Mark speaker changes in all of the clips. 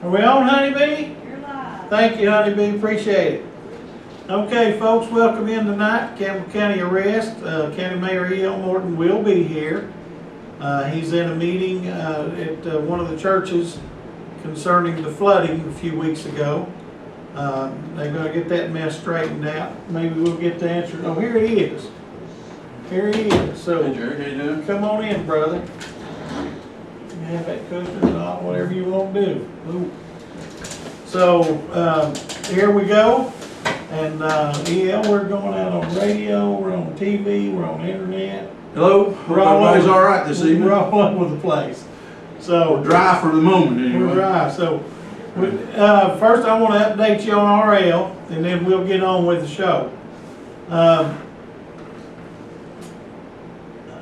Speaker 1: Are we on, Honeybee?
Speaker 2: You're live.
Speaker 1: Thank you, Honeybee, appreciate it. Okay, folks, welcome in tonight, Campbell County Arrest. County Mayor E.L. Morton will be here. He's in a meeting at one of the churches concerning the flooding a few weeks ago. They're gonna get that mess straightened out. Maybe we'll get the answer. Oh, here he is. Here he is. So,
Speaker 3: Hey Jerry, how you doing?
Speaker 1: come on in, brother. You have that cooking and all, whatever you want to do. Ooh. So, here we go. And, EL, we're going out on radio, we're on TV, we're on internet.
Speaker 3: Hello, hope everybody's all right this evening.
Speaker 1: We're all over the place. So,
Speaker 3: We're dry for the moment anyway.
Speaker 1: we're dry. So, first I want to update you on RL, and then we'll get on with the show.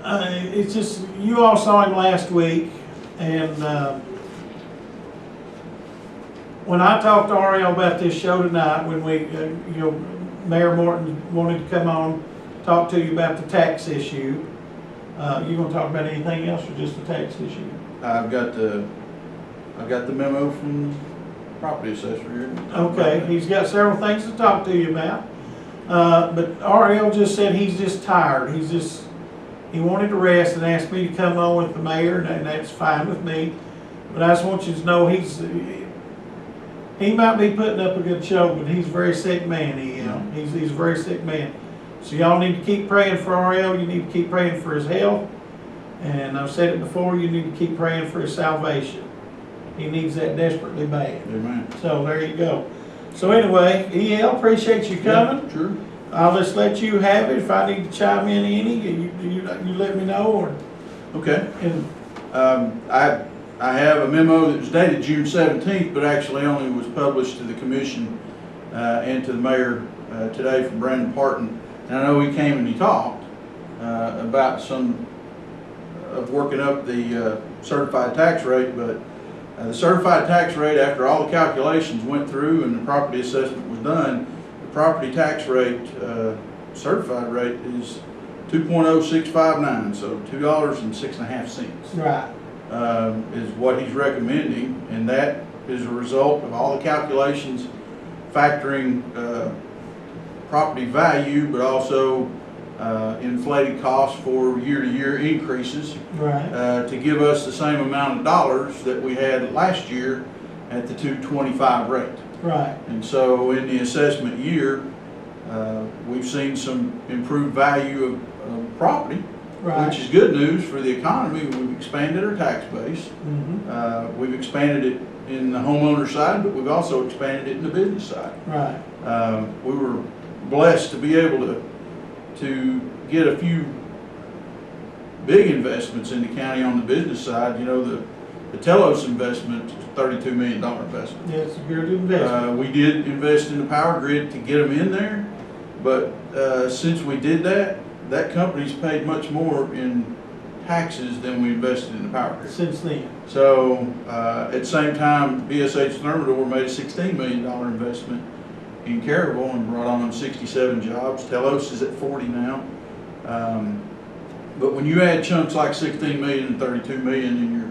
Speaker 1: It's just, you all saw him last week, and when I talked to RL about this show tonight, when we, Mayor Morton wanted to come on, talk to you about the tax issue. You gonna talk about anything else or just the tax issue?
Speaker 3: I've got the memo from the property assessor here.
Speaker 1: Okay, he's got several things to talk to you about. But RL just said he's just tired. He wanted to rest and asked me to come on with the mayor, and that's fine with me. But I just want you to know he might be putting up a good show, but he's a very sick man, He's a very sick man. So y'all need to keep praying for RL. You need to keep praying for his health. And I've said it before, you need to keep praying for his salvation. He needs that desperately bad.
Speaker 3: Amen.
Speaker 1: So there you go. So anyway, EL, appreciate you coming.
Speaker 3: Yeah, sure.
Speaker 1: I'll just let you have it. If I need to chime in any, you let me know. Or
Speaker 3: Okay.
Speaker 1: and
Speaker 3: I have a memo that was dated June 17th, but actually only was published to the commission and to the mayor today from Brandon Parton. And I know he came and he talked about some of working up the certified tax rate, but the certified tax rate, after all the calculations went through and the property assessment was done, the property tax rate, certified rate is 2.0659, so $2.06.50.
Speaker 1: right,
Speaker 3: Is what he's recommending, and that is a result of all the calculations factoring property value, but also inflated costs for year-to-year increases
Speaker 1: right,
Speaker 3: to give us the same amount of dollars that we had last year at the 225 rate.
Speaker 1: right,
Speaker 3: And so in the assessment year, we've seen some improved value of property,
Speaker 1: right.
Speaker 3: which is good news for the economy. We've expanded our tax base.
Speaker 1: Mm-hmm.
Speaker 3: We've expanded it in the homeowner side, but we've also expanded it in the business side.
Speaker 1: Right,
Speaker 3: We were blessed to be able to get a few big investments in the county on the business side. You know, the Telos investment is a $32 million investment.
Speaker 1: that's a good investment.
Speaker 3: We did invest in the power grid to get them in there, but since we did that, that company's paid much more in taxes than we invested in the power grid.
Speaker 1: Since then,
Speaker 3: So at the same time, BSH Thermador made a $16 million investment in Caryville and brought on 67 jobs. Telos is at 40 now. But when you add chunks like 16 million and 32 million in your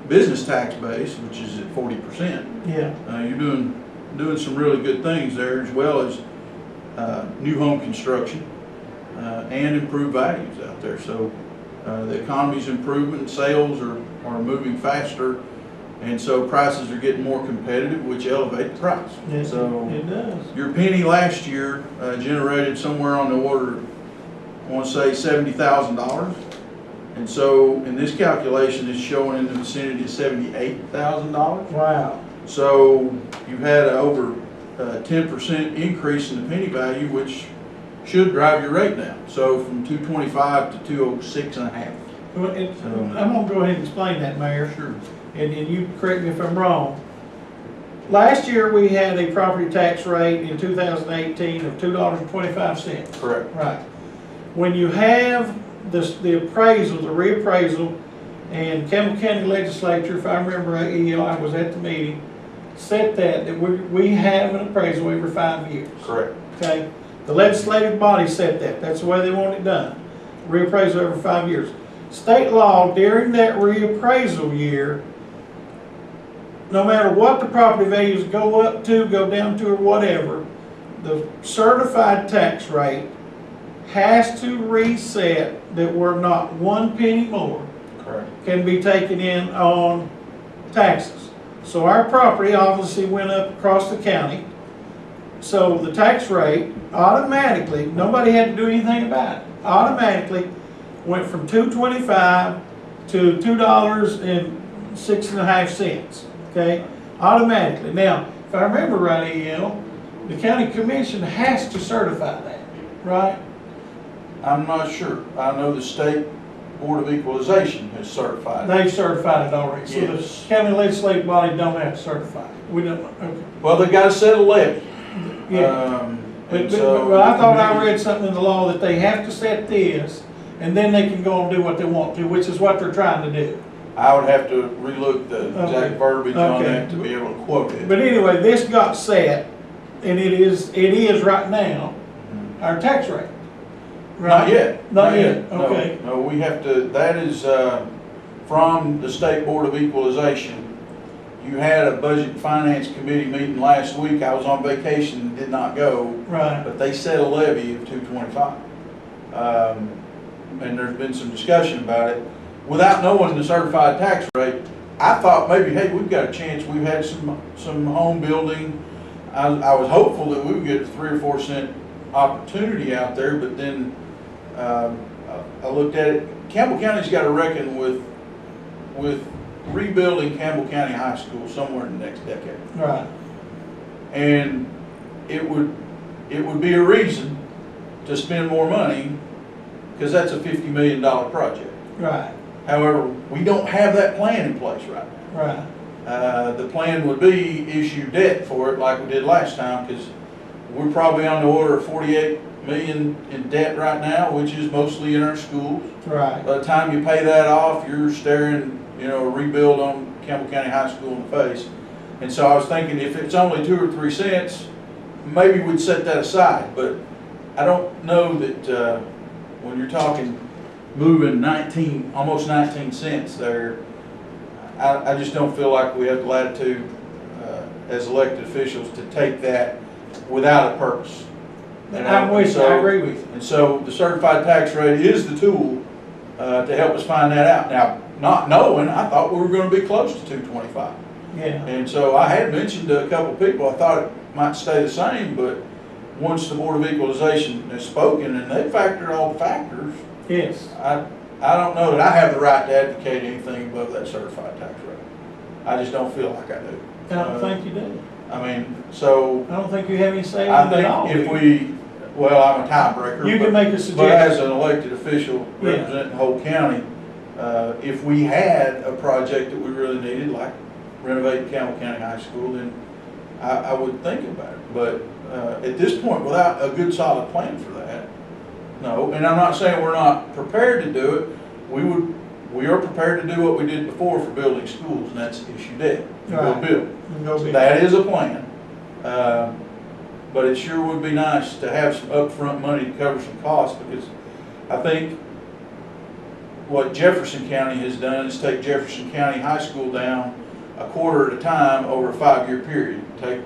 Speaker 3: business tax base, which is at 40%,
Speaker 1: yeah,
Speaker 3: you're doing some really good things there, as well as new home construction and improved values out there. So the economy's improving, sales are moving faster, and so prices are getting more competitive, which elevate the price.
Speaker 1: yes,
Speaker 3: So
Speaker 1: it does.
Speaker 3: your penny last year generated somewhere on the order, I want to say $70,000. And so in this calculation, it's showing in the vicinity of $78,000.
Speaker 1: Wow,
Speaker 3: So you've had over 10% increase in the penny value, which should drive your rate down. So from 225 to 206.5.
Speaker 1: well, I'm gonna go ahead and explain that, Mayor.
Speaker 3: Sure.
Speaker 1: And you correct me if I'm wrong. Last year, we had a property tax rate in 2018 of $2.25.
Speaker 3: Correct.
Speaker 1: Right. When you have the appraisal, the reappraisal, and Campbell County Legislature, if I remember right, I was at the meeting, set that we have an appraisal every 5 years.
Speaker 3: Correct.
Speaker 1: Okay? The legislative body set that. That's the way they want it done. Reappraisal every 5 years. State law during that reappraisal year no matter what the property values go up to, go down to, or whatever, the certified tax rate has to reset that we're not 1 penny more
Speaker 3: Correct.
Speaker 1: can be taken in on taxes. So our property obviously went up across the county. So the tax rate automatically, nobody had to do anything about it, automatically went from $2.25 to $2.06.50, okay? Automatically. Now, if I remember right, E.L., the county commission has to certify that, right?
Speaker 3: I'm not sure. I know the State Board of Equalization has certified it.
Speaker 1: They've certified it already, so
Speaker 3: Yes.
Speaker 1: the county legislative body don't have to certify it. We don't, okay.
Speaker 3: Well, they gotta set a levy.
Speaker 1: Yeah.
Speaker 3: And
Speaker 1: But
Speaker 3: so
Speaker 1: I thought
Speaker 3: the
Speaker 1: I
Speaker 3: committee-
Speaker 1: read something in the law that they have to set this, and then they can go and do what they want to, which is what they're trying to do.
Speaker 3: I would have to relook the
Speaker 1: Okay.
Speaker 3: exact verbiage on
Speaker 1: Okay.
Speaker 3: that to be able to quote it.
Speaker 1: But anyway, this got set, and it is right now, our tax rate.
Speaker 3: Mm-hmm. Not
Speaker 1: Right?
Speaker 3: yet.
Speaker 1: Not yet,
Speaker 3: No,
Speaker 1: okay.
Speaker 3: No, we have to, that is, from the State Board of Equalization. You had a Budget and Finance Committee meeting last week. I was on vacation and did not go,
Speaker 1: Right,
Speaker 3: but they set a levy of $2.25. And there's been some discussion about it. Without knowing the certified tax rate, I thought maybe, hey, we've got a chance. We've had some home building. I was hopeful that we would get a 3 or 4 cent opportunity out there, but then I looked at it. Campbell County's got to reckon with rebuilding Campbell County High School somewhere in the next decade.
Speaker 1: right,
Speaker 3: And it would be a reason to spend more money, because that's a $50 million project.
Speaker 1: right,
Speaker 3: However, we don't have that plan in place right now.
Speaker 1: right,
Speaker 3: The plan would be issue debt for it like we did last time, because we're probably on the order of 48 million in debt right now, which is mostly in our schools.
Speaker 1: right,
Speaker 3: By the time you pay that off, you're staring, a rebuild on Campbell County High School in the face. And so I was thinking, if it's only 2 or 3 cents, maybe we'd set that aside. But I don't know that when you're talking moving almost 19 cents there, I just don't feel like we have the latitude as elected officials to take that without a purpose.
Speaker 1: I'm with you, I agree with you.
Speaker 3: And so the certified tax rate is the tool to help us find that out. Now, not knowing, I thought we were going to be close to 225.
Speaker 1: Yeah,
Speaker 3: And so I had mentioned to a couple of people, I thought it might stay the same, but once the Board of Equalization has spoken and they factored all the factors,
Speaker 1: yes,
Speaker 3: I don't know that I have the right to advocate anything above that certified tax rate. I just don't feel like I do.
Speaker 1: I don't think you do.
Speaker 3: I mean, so
Speaker 1: I don't think you have any say
Speaker 3: I
Speaker 1: in it at all.
Speaker 3: think if we, well, I'm a tiebreaker.
Speaker 1: You can
Speaker 3: but-
Speaker 1: make a
Speaker 3: But as
Speaker 1: suggestion.
Speaker 3: an elected official
Speaker 1: Yeah.
Speaker 3: representing the whole county, if we had a project that we really needed, like renovating Campbell County High School, then I would think about it. But at this point, without a good solid plan for that, no. And I'm not saying we're not prepared to do it. We are prepared to do what we did before for building schools, and that's issue debt. Go
Speaker 1: Right.
Speaker 3: build.
Speaker 1: Go be-
Speaker 3: That is a plan. But it sure would be nice to have some upfront money to cover some costs, because I think what Jefferson County has done is take Jefferson County High School down a quarter at a time over a 5-year period. Take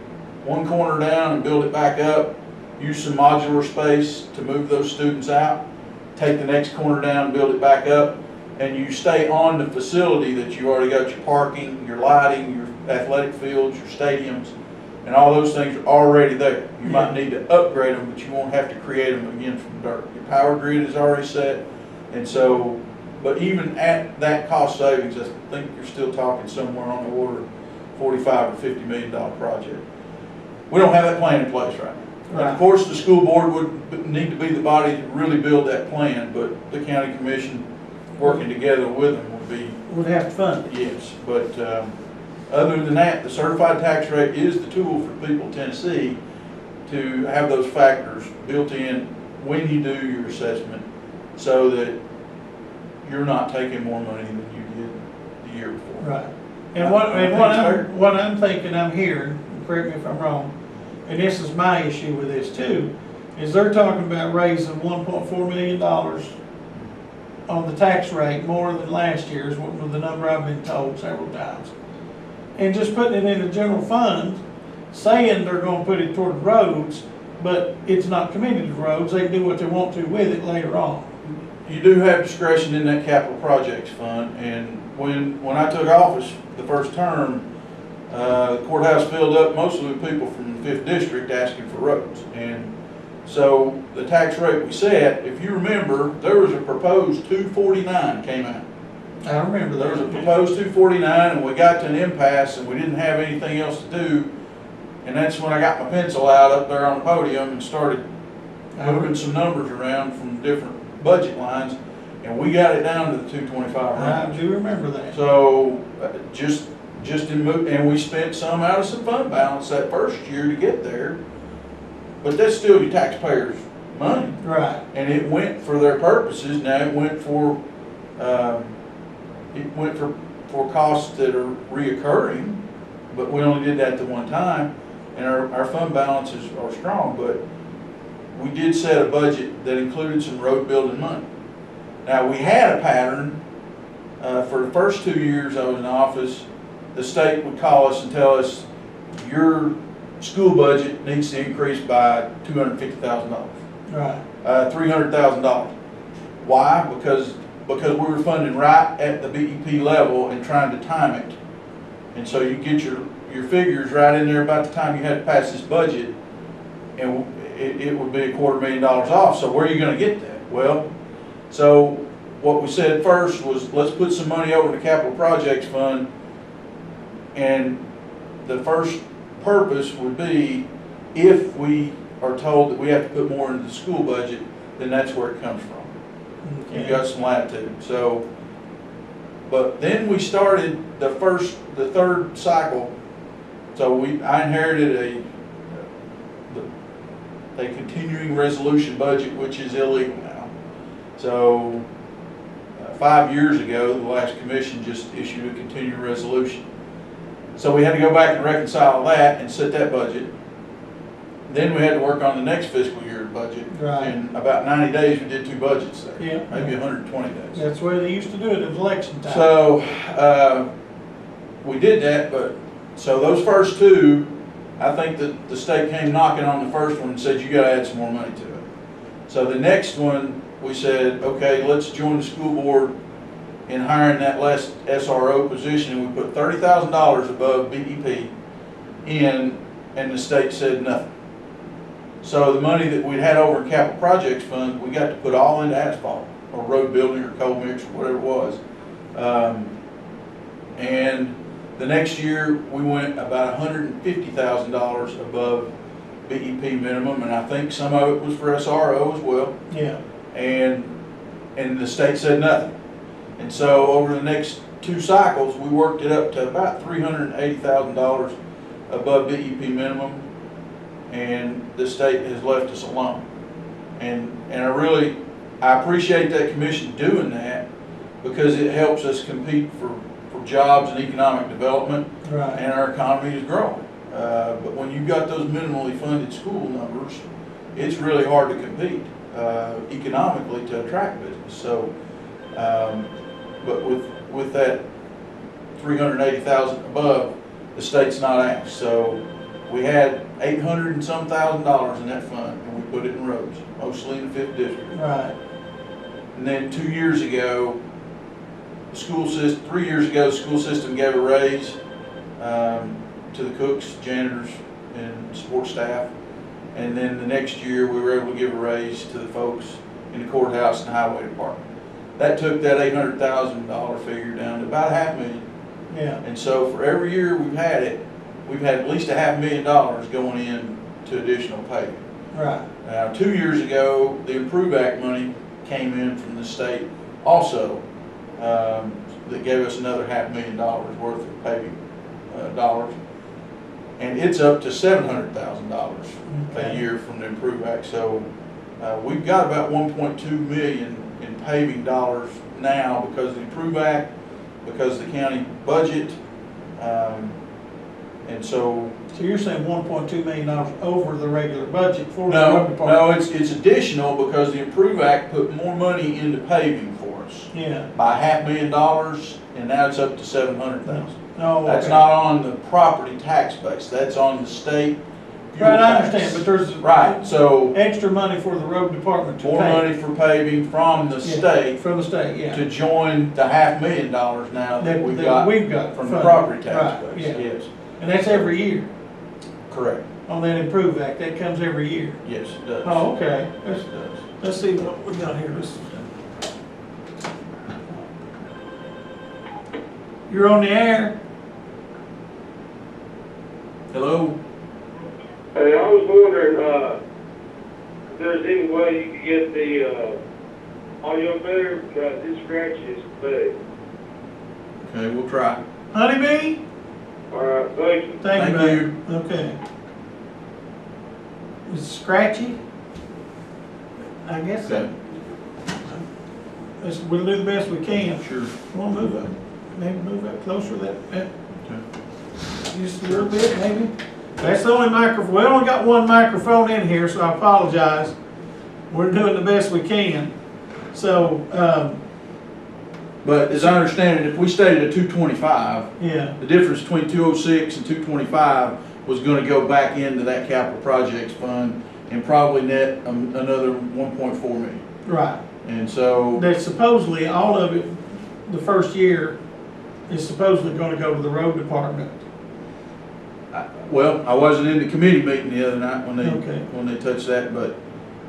Speaker 3: one corner down and build it back up, use some modular space to move those students out, take the next corner down and build it back up, and you stay on the facility that you already got your parking, your lighting, your athletic fields, your stadiums, and all those things are already there. You might need to upgrade them, but you won't have to create them again from dirt. Your power grid is already set, and so, but even at that cost savings, I think you're still talking somewhere on the order of $45 or $50 million project. We don't have that plan in place right now. And of course, the school board would need to be the body to really build that plan, but the county commission working together with them would be,
Speaker 1: Would have to fund it.
Speaker 3: yes. But other than that, the certified tax rate is the tool for people in Tennessee to have those factors built in when you do your assessment, so that you're not taking more money than you did the year before.
Speaker 1: Right. And what I'm thinking, I'm hearing, correct me if I'm wrong, and this is my issue with this too, is they're talking about raising $1.4 million on the tax rate more than last year's, what was the number I've been told several times. and just putting it in the general fund, saying they're gonna put it toward roads, but it's not committed to roads, they can do what they want to with it later on.
Speaker 3: You do have discretion in that capital projects fund, and when I took office the first term, the courthouse filled up mostly with people from the 5th District asking for roads. And so the tax rate we set, if you remember, there was a proposed 249 came out.
Speaker 1: I remember
Speaker 3: There
Speaker 1: that.
Speaker 3: was a proposed 249, and we got to an impasse, and we didn't have anything else to do. And that's when I got my pencil out up there on the podium and started moving some numbers around from different budget lines, and we got it down to the 225
Speaker 1: I
Speaker 3: range.
Speaker 1: do remember that.
Speaker 3: So just in move, and we spent some out of some fund balance that first year to get there, but that's still your taxpayers' money.
Speaker 1: Right,
Speaker 3: And it went for their purposes. Now it went for costs that are reoccurring, but we only did that the one time, and our fund balances are strong. But we did set a budget that included some road building money. Now we had a pattern for the first 2 years I was in office. The state would call us and tell us your school budget needs to increase by $250,000.
Speaker 1: right,
Speaker 3: $300,000. Why? Because we were funding right at the BEP level and trying to time it. And so you get your figures right in there about the time you had to pass this budget, and it would be $250,000 off. So where are you going to get that? Well, so what we said first was, let's put some money over in the capital projects fund, and the first purpose would be, if we are told that we have to put more into the school budget, then that's where it comes from. You've got some latitude. So, but then we started the third cycle. So I inherited a continuing resolution budget, which is illegal now. So 5 years ago, the last commission just issued a continuing resolution. So we had to go back and reconcile that and set that budget. Then we had to work on the next fiscal year budget.
Speaker 1: Right.
Speaker 3: In about 90 days, we did 2 budgets there.
Speaker 1: Yeah.
Speaker 3: Maybe 120 days.
Speaker 1: that's the way they used to do it, it was election time.
Speaker 3: So we did that, but so those first 2, I think that the state came knocking on the first one and said, you gotta add some more money to it. So the next one, we said, okay, let's join the school board in hiring that last SRO position, and we put $30,000 above BEP in, and the state said nothing. So the money that we'd had over in capital projects fund, we got to put all into asphalt or road building or coal mix or whatever it was. And the next year we went about $150,000 above BEP minimum, and I think some of it was for SRO as well.
Speaker 1: Yeah,
Speaker 3: And the state said nothing. And so over the next 2 cycles, we worked it up to about $380,000 above BEP minimum, and the state has left us alone. And I appreciate that commission doing that, because it helps us compete for jobs and economic development,
Speaker 1: right,
Speaker 3: and our economy is growing. But when you've got those minimally funded school numbers, it's really hard to compete economically to attract business. So, but with that 380,000 above, the state's not asked. So we had $800 and some thousand in that fund, and we put it in roads, mostly in the 5th District.
Speaker 1: right,
Speaker 3: And then 2 years ago, 3 years ago, the school system gave a raise to the cooks, janitors, and support staff. And then the next year, we were able to give a raise to the folks in the courthouse and highway department. That took that $800,000 figure down to about $500,000.
Speaker 1: yeah,
Speaker 3: And so for every year we've had it, we've had at least $500,000 going in to additional pay.
Speaker 1: right,
Speaker 3: Now, 2 years ago, the Improve Act money came in from the state also, that gave us another $500,000 worth of paving dollars. And it's up to $700,000
Speaker 1: Okay.
Speaker 3: a year from the Improve Act. So we've got about $1.2 million in paving dollars now because of the Improve Act, because of the county budget, and so.
Speaker 1: So you're saying $1.2 million over the regular budget for the road
Speaker 3: No,
Speaker 1: department?
Speaker 3: it's additional because the Improve Act put more money into paving for us
Speaker 1: Yeah,
Speaker 3: by $500,000, and now it's up to $700,000.
Speaker 1: Oh,
Speaker 3: That's
Speaker 1: okay.
Speaker 3: not on the property tax base, that's on the state fuel
Speaker 1: Right, I
Speaker 3: tax.
Speaker 1: understand, but there's.
Speaker 3: Right, so
Speaker 1: Extra money for the road department to pay.
Speaker 3: more money for paving from the
Speaker 1: Yeah,
Speaker 3: state
Speaker 1: from the state, yeah.
Speaker 3: to join the $500,000 now that we've got from the
Speaker 1: funded.
Speaker 3: property tax
Speaker 1: Right,
Speaker 3: base,
Speaker 1: yeah.
Speaker 3: yes,
Speaker 1: And that's every year,
Speaker 3: correct,
Speaker 1: on that Improve Act, that comes every year.
Speaker 3: yes, it does.
Speaker 1: Oh, okay,
Speaker 3: Yes, it does.
Speaker 1: let's see what we got here. You're on the air.
Speaker 3: Hello?
Speaker 2: Hey, I was wondering, if there's any way you could get the, on your better, this scratches big.
Speaker 3: Okay, we'll try.
Speaker 1: Honeybee?
Speaker 2: All right, thank you.
Speaker 1: Thank
Speaker 3: Thank
Speaker 1: you. Okay. Is it scratchy? I guess so.
Speaker 3: Okay,
Speaker 1: We'll do the best we can.
Speaker 3: sure.
Speaker 1: We'll move up, maybe move up closer to that,
Speaker 3: Okay.
Speaker 1: just a little bit, maybe. That's the only microphone, we only got one microphone in here, so I apologize. We're doing the best we can. So,
Speaker 3: But as I understand it, if we stayed at 225,
Speaker 1: yeah,
Speaker 3: the difference between 206 and 225 was gonna go back into that capital projects fund and probably net another 1.4 million.
Speaker 1: right.
Speaker 3: And so,
Speaker 1: That supposedly, all of it, the first year, is supposedly gonna go to the road department.
Speaker 3: well, I wasn't in the committee meeting the other night
Speaker 1: Okay.
Speaker 3: when they touched that, but,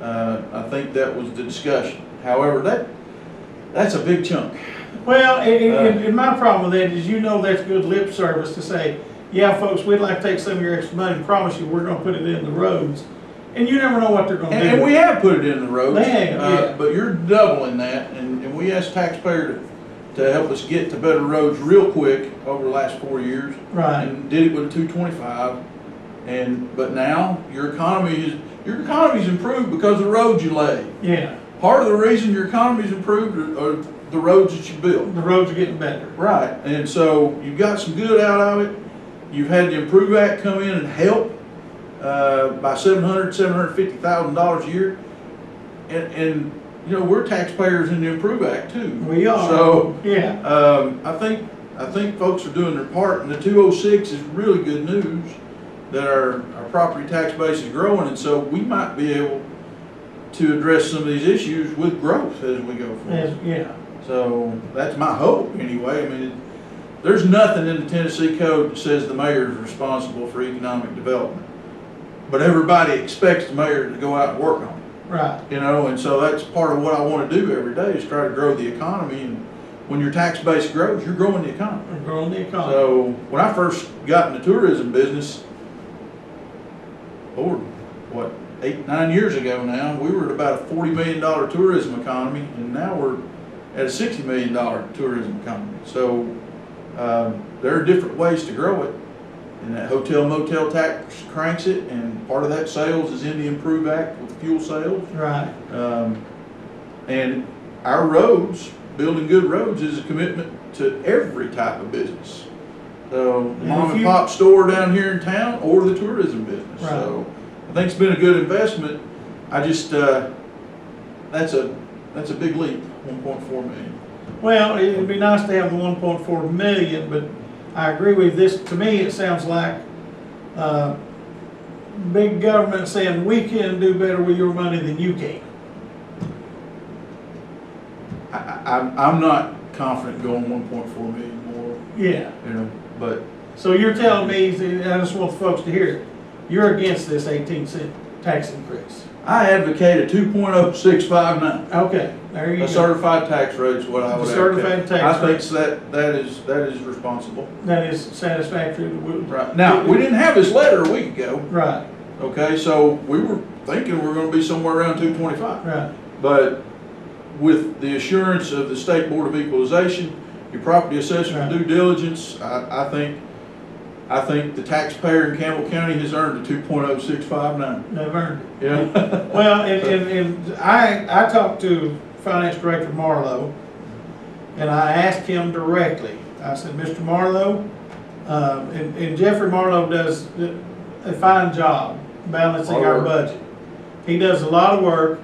Speaker 3: I think that was the discussion. However, that's a big chunk.
Speaker 1: Well, and my problem with that is, that's good lip service to say, yeah, folks, we'd like to take some of your extra money, promise you, we're gonna put it in the roads. And you never know what they're gonna do.
Speaker 3: And we have put it in the roads.
Speaker 1: They have, yeah.
Speaker 3: But you're doubling that, and we asked taxpayer to help us get to better roads real quick over the last 4 years.
Speaker 1: Right,
Speaker 3: And did it with a 225, but now your economy's improved because of the roads you lay.
Speaker 1: yeah,
Speaker 3: Part of the reason your economy's improved are the roads that you built.
Speaker 1: the roads are getting better.
Speaker 3: Right, and so you've got some good out of it. You've had the Improve Act come in and help by $750,000 a year, and we're taxpayers in the Improve Act too.
Speaker 1: We are.
Speaker 3: So
Speaker 1: Yeah,
Speaker 3: I think folks are doing their part, and the 206 is really good news that our property tax base is growing, and so we might be able to address some of these issues with growth as we go forward.
Speaker 1: yeah,
Speaker 3: So that's my hope anyway. I mean, there's nothing in the Tennessee code that says the mayor is responsible for economic development. But everybody expects the mayor to go out and work on it,
Speaker 1: right,
Speaker 3: and so that's part of what I want to do every day is try to grow the economy. And when your tax base grows, you're growing the economy.
Speaker 1: we're growing the economy.
Speaker 3: So when I first got in the tourism business, Lord, 8, 9 years ago now, we were at about a $40 million tourism economy, and now we're at a $60 million tourism economy. So there are different ways to grow it, and that hotel motel tax cranks it, and part of that sales is in the Improve Act with fuel sales.
Speaker 1: Right,
Speaker 3: And our roads, building good roads, is a commitment to every type of business. So the
Speaker 1: And
Speaker 3: mom
Speaker 1: if
Speaker 3: and
Speaker 1: you-
Speaker 3: pop store down here in town or the tourism business.
Speaker 1: Right.
Speaker 3: So I think it's been a good investment. I just, that's a big leap, 1.4 million.
Speaker 1: well, it'd be nice to have the 1.4 million, but I agree with this, to me, it sounds like, big government saying, we can do better with your money than you can.
Speaker 3: I'm not confident going 1.4 million more,
Speaker 1: Yeah,
Speaker 3: but
Speaker 1: so you're telling me, I just want folks to hear it, you're against this 18-cent tax increase?
Speaker 3: I advocate a 2.0659.
Speaker 1: Okay, there you
Speaker 3: A
Speaker 1: go.
Speaker 3: certified tax rate is what I would
Speaker 1: The
Speaker 3: advocate.
Speaker 1: certified tax
Speaker 3: I think
Speaker 1: rate.
Speaker 3: that is responsible.
Speaker 1: That is satisfactory.
Speaker 3: Right. Now, we didn't have this letter a week ago,
Speaker 1: Right,
Speaker 3: okay, so we were thinking we were gonna be somewhere around 225.
Speaker 1: right,
Speaker 3: But with the assurance of the State Board of Equalization, your property assessor
Speaker 1: Right.
Speaker 3: due diligence, I think the taxpayer in Campbell County has earned a 2.0659.
Speaker 1: they've earned it.
Speaker 3: Yeah.
Speaker 1: Well, and I talked to Finance Director Marlowe, and I asked him directly, I said, Mr. Marlowe, and Jeffrey Marlowe does a fine job balancing our budget. He does a lot of work,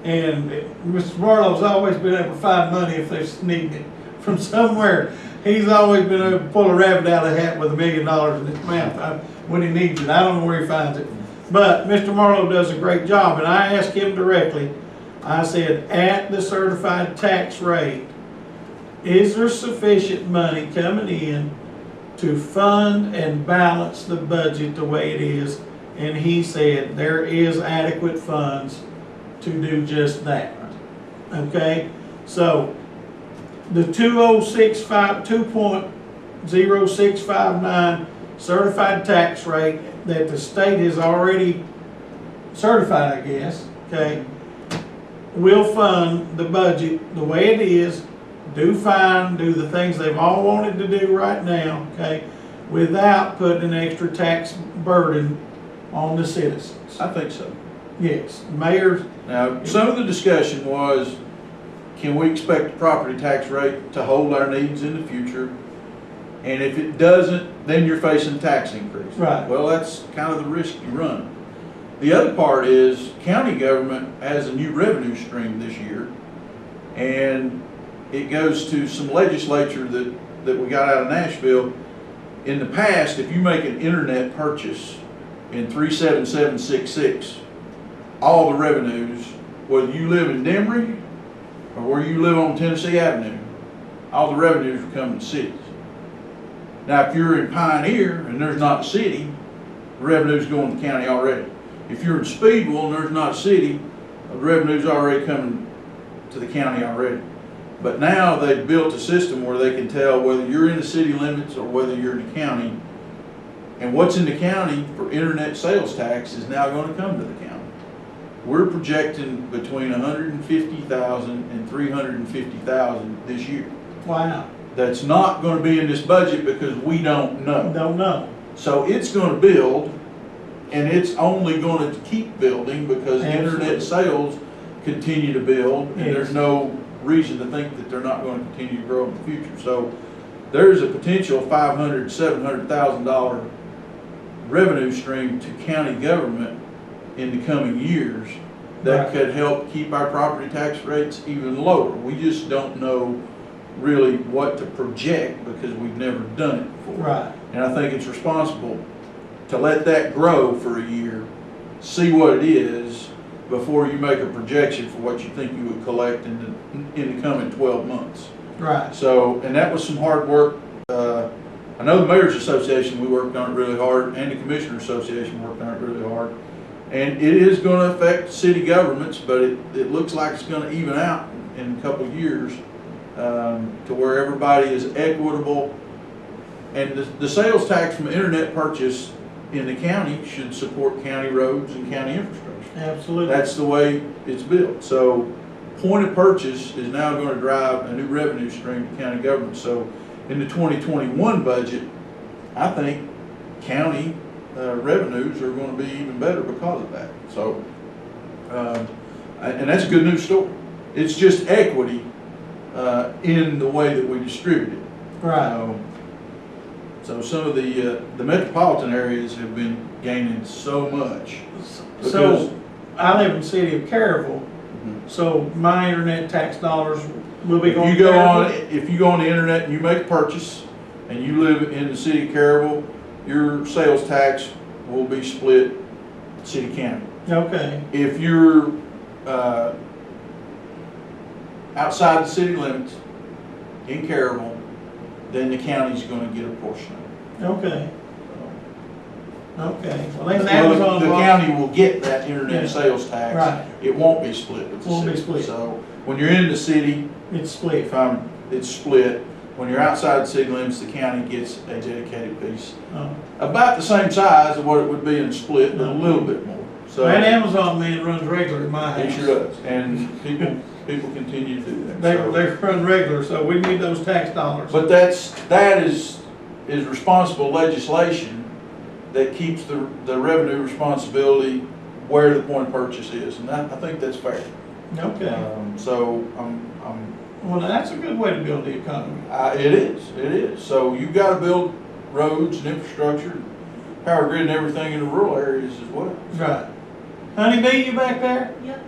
Speaker 1: and Mr. Marlowe's always been able to find money if they need it from somewhere. He's always been able to pull a rabbit out of a hat with $1 million in his mouth when he needs it. I don't know where he finds it. But Mr. Marlowe does a great job, and I asked him directly, I said, at the certified tax rate, is there sufficient money coming in to fund and balance the budget the way it is? And he said, there is adequate funds to do just that. Okay, so the 2.0659 certified tax rate that the state has already certified, I guess, okay, will fund the budget the way it is, do fine, do the things they've all wanted to do right now, okay, without putting an extra tax burden on the citizens.
Speaker 3: I think so.
Speaker 1: Yes, mayor,
Speaker 3: Now, some of the discussion was, can we expect the property tax rate to hold our needs in the future? And if it doesn't, then you're facing tax increase.
Speaker 1: Right.
Speaker 3: Well, that's kind of the risk you run. The other part is county government has a new revenue stream this year, and it goes to some legislature that we got out of Nashville. In the past, if you make an internet purchase in 37766, all the revenues, whether you live in Demery or where you live on Tennessee Avenue, all the revenues are coming to cities. Now, if you're in Pioneer and there's not a city, the revenue's going to the county already. If you're in Speedwell and there's not a city, the revenue's already coming to the county already. But now they've built a system where they can tell whether you're in the city limits or whether you're in the county. And what's in the county for internet sales tax is now going to come to the county. We're projecting between 150,000 and 350,000 this year.
Speaker 1: wow,
Speaker 3: That's not going to be in this budget because we don't know.
Speaker 1: don't know.
Speaker 3: So it's going to build, and it's only going to keep building because
Speaker 1: Absolutely.
Speaker 3: internet sales continue to build, and
Speaker 1: Yes.
Speaker 3: there's no reason to think that they're not going to continue to grow in the future. So there's a potential $500,000, $700,000 revenue stream to county government in the coming years that
Speaker 1: Right.
Speaker 3: could help keep our property tax rates even lower. We just don't know really what to project because we've never done it before.
Speaker 1: Right,
Speaker 3: And I think it's responsible to let that grow for a year, see what it is, before you make a projection for what you think you would collect in the coming 12 months.
Speaker 1: right,
Speaker 3: So, and that was some hard work. I know the Mayor's Association, we worked on it really hard, and the Commissioners Association worked on it really hard. And it is going to affect city governments, but it looks like it's going to even out in a couple of years to where everybody is equitable. And the sales tax from internet purchase in the county should support county roads and county infrastructure.
Speaker 1: absolutely.
Speaker 3: That's the way it's built. So point of purchase is now going to drive a new revenue stream to county government. So in the 2021 budget, I think county revenues are going to be even better because of that. So, and that's a good news story. It's just equity in the way that we distribute it.
Speaker 1: Right,
Speaker 3: So some of the metropolitan areas have been gaining so much.
Speaker 1: so I live in the city of Caryville,
Speaker 3: Mhm.
Speaker 1: so my internet tax dollars will be going
Speaker 3: If
Speaker 1: to
Speaker 3: you go on,
Speaker 1: Caryville?
Speaker 3: if you go on the internet and you make a purchase and you live in the city of Caryville, your sales tax will be split city county.
Speaker 1: Okay,
Speaker 3: If you're outside the city limits in Caryville, then the county's going to get a portion of it.
Speaker 1: okay, okay. Well, then
Speaker 3: Well,
Speaker 1: Amazon.
Speaker 3: the county will get that internet
Speaker 1: Yeah.
Speaker 3: sales tax.
Speaker 1: Right.
Speaker 3: It won't be split with the
Speaker 1: Won't be
Speaker 3: city.
Speaker 1: split.
Speaker 3: So when you're in the city,
Speaker 1: It's split.
Speaker 3: it's split. When you're outside the city limits, the county gets a dedicated piece.
Speaker 1: Oh.
Speaker 3: About the same size of what it would be in a split, but a little bit more. So
Speaker 1: That Amazon man runs regular in my house.
Speaker 3: it sure does. And people continue to do that.
Speaker 1: They
Speaker 3: So-
Speaker 1: run regular, so we need those tax dollars.
Speaker 3: But that is responsible legislation that keeps the revenue responsibility where the point of purchase is, and I think that's fair.
Speaker 1: Okay,
Speaker 3: So
Speaker 1: well, that's a good way to build the economy.
Speaker 3: it is. So you've got to build roads and infrastructure, power grid and everything in the rural areas as well.
Speaker 1: Right. Honey Bee, you back there?
Speaker 4: Yep.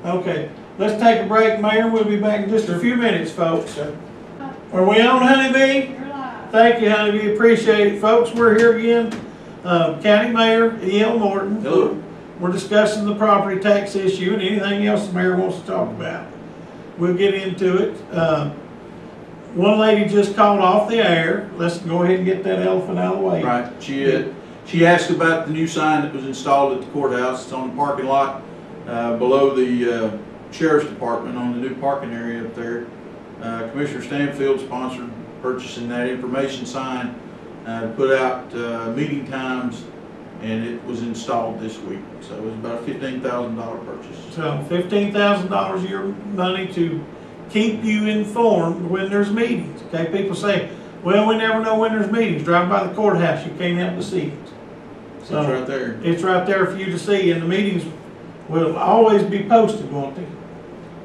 Speaker 1: Okay, let's take a break, Mayor. We'll be back in just a few minutes, folks.
Speaker 3: Okay.
Speaker 1: Are we on, Honey Bee?
Speaker 4: You're
Speaker 1: thank you, honey, we appreciate it. Folks, we're here again, County Mayor E.L. Morton.
Speaker 3: Hello.
Speaker 1: We're discussing the property tax issue and anything else the mayor wants to talk about. We'll get into it. One lady just called off the air. Let's go ahead and get that elephant out of the way.
Speaker 3: Right, she asked about the new sign that was installed at the courthouse. It's on the parking lot, below the sheriff's department on the new parking area up there. Commissioner Stanfield sponsored purchasing that information sign, put out meeting times, and it was installed this week. So it was about a $15,000 purchase.
Speaker 1: So $15,000 of your money to keep you informed when there's meetings. Okay, people say, well, we never know when there's meetings. Drive by the courthouse, you can't help to see it. So
Speaker 3: It's right there.
Speaker 1: it's right there for you to see, and the meetings will always be posted, won't they?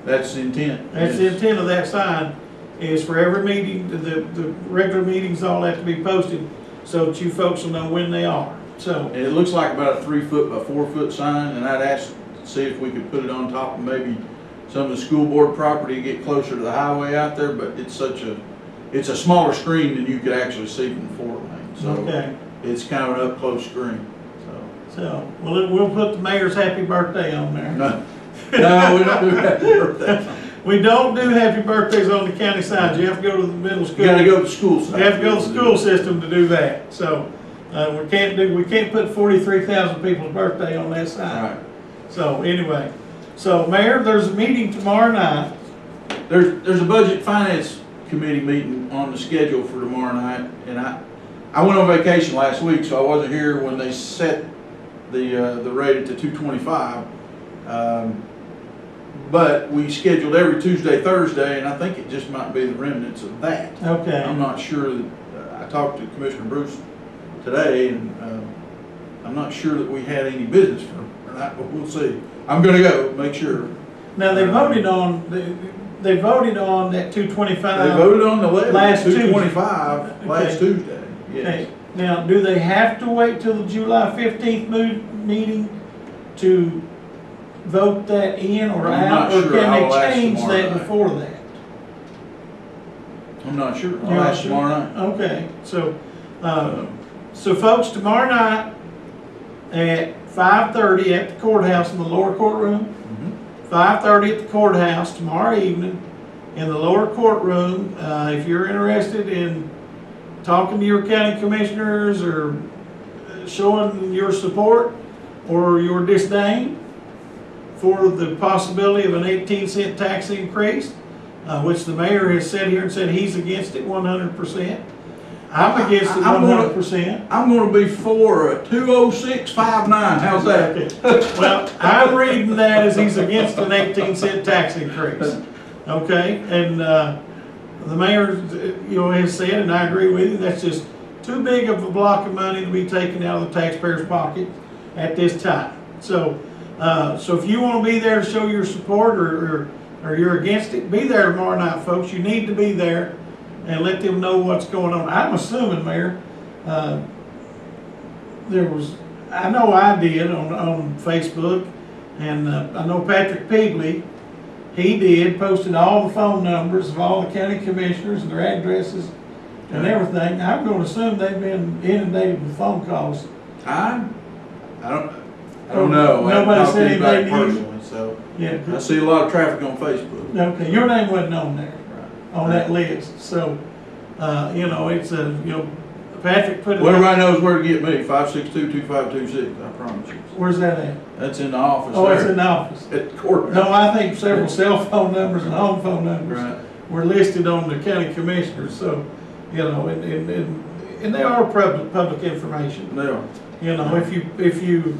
Speaker 3: That's the intent.
Speaker 1: That's the
Speaker 3: Yes.
Speaker 1: intent of that sign, is for every meeting, the regular meetings all have to be posted so that you folks will know when they are. So,
Speaker 3: And it looks like about a 3 foot by 4 foot sign, and I'd ask to see if we could put it on top of maybe some of the school board property to get closer to the highway out there, but it's a smaller screen than you could actually see from the 4 lane. So
Speaker 1: okay,
Speaker 3: it's kind of an up close screen,
Speaker 1: so, we'll put the mayor's happy birthday on there.
Speaker 3: so. No, we don't do happy birthday.
Speaker 1: We don't do happy birthdays on the county side. You have to go to the middle
Speaker 3: You
Speaker 1: school.
Speaker 3: gotta go to the school
Speaker 1: You
Speaker 3: side.
Speaker 1: have to go to the school system to do that. So, we can't put 43,000 people's birthday on that side.
Speaker 3: Right.
Speaker 1: So, anyway, so Mayor, there's a meeting tomorrow night.
Speaker 3: There's a budget finance committee meeting on the schedule for tomorrow night, and I went on vacation last week, so I wasn't here when they set the rate at the 225. But we scheduled every Tuesday, Thursday, and I think it just might be the remnants of that.
Speaker 1: Okay.
Speaker 3: I'm not sure that, I talked to Commissioner Bruce today, and I'm not sure that we had any business for that, but we'll see. I'm gonna go, make sure.
Speaker 1: Now, they voted on that 225.
Speaker 3: They voted on the levy,
Speaker 1: Last Tuesday.
Speaker 3: 225, last
Speaker 1: Okay.
Speaker 3: Tuesday,
Speaker 1: Okay.
Speaker 3: yes.
Speaker 1: Now, do they have to wait till the July 15th meeting to vote that in or
Speaker 3: I'm
Speaker 1: out?
Speaker 3: not
Speaker 1: Or
Speaker 3: sure.
Speaker 1: can
Speaker 3: I'll
Speaker 1: they
Speaker 3: ask
Speaker 1: change
Speaker 3: tomorrow
Speaker 1: that
Speaker 3: night.
Speaker 1: before that?
Speaker 3: I'm not sure,
Speaker 1: You're
Speaker 3: I'll
Speaker 1: not
Speaker 3: ask
Speaker 1: sure?
Speaker 3: tomorrow night.
Speaker 1: Okay, so folks, tomorrow night at 5:30 at the courthouse in the lower courtroom,
Speaker 3: Mhm.
Speaker 1: 5:30 at the courthouse tomorrow evening in the lower courtroom. If you're interested in talking to your county commissioners or showing your support or your disdain for the possibility of an 18-cent tax increase, which the mayor has said here and said he's against it 100%. I'm against it
Speaker 3: I'm gonna-
Speaker 1: 100%.
Speaker 3: I'm gonna be for a 20659, how's that?
Speaker 1: Okay. Well, I'm reading that as he's against an 18-cent tax increase. Okay, and the mayor, has said, and I agree with you, that's just too big of a block of money to be taken out of the taxpayer's pocket at this time. So, so if you want to be there to show your support or you're against it, be there tomorrow night, folks. You need to be there and let them know what's going on. I'm assuming, Mayor, I know I did on Facebook, and I know Patrick Peagley, he did, posted all the phone numbers of all the county commissioners and their addresses and everything. I'm going to assume they've been inundated with phone calls.
Speaker 3: I don't know. I haven't
Speaker 1: Nobody
Speaker 3: talked to
Speaker 1: said
Speaker 3: anybody
Speaker 1: anything to you?
Speaker 3: personally, so
Speaker 1: Yeah.
Speaker 3: I see a lot of traffic on Facebook.
Speaker 1: Okay, your name wasn't on there,
Speaker 3: Right.
Speaker 1: on that list. So, it's Patrick put it.
Speaker 3: Well, everybody knows where to get me, 562-2526, I promise you.
Speaker 1: Where's that at?
Speaker 3: That's in the office
Speaker 1: Oh, it's in
Speaker 3: there,
Speaker 1: the office.
Speaker 3: at the courthouse.
Speaker 1: No, I think several cell phone numbers and home phone numbers
Speaker 3: Right.
Speaker 1: were listed on the county commissioners, so, and they are public information.
Speaker 3: They are.
Speaker 1: If you,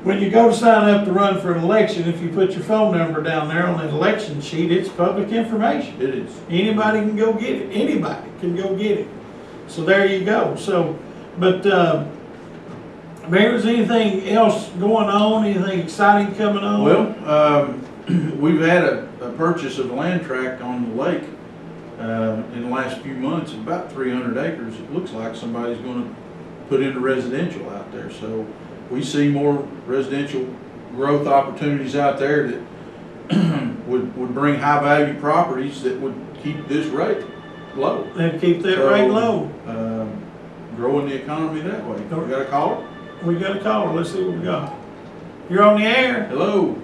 Speaker 1: when you go to sign up to run for an election, if you put your phone number down there on that election sheet, it's public information.
Speaker 3: It is.
Speaker 1: Anybody can go get it, anybody can go get it. So there you go, so, but, Mayor, is anything else going on, anything exciting coming on?
Speaker 3: Well, we've had a purchase of a land tract on the lake in the last few months, about 300 acres. It looks like somebody's going to put into residential out there. So we see more residential growth opportunities out there that would bring high value properties that would keep this rate low.
Speaker 1: And keep that
Speaker 3: So,
Speaker 1: rate low.
Speaker 3: Growing the economy that way. We got a caller?
Speaker 1: We got a caller, let's see what we got. You're on the air.
Speaker 3: Hello?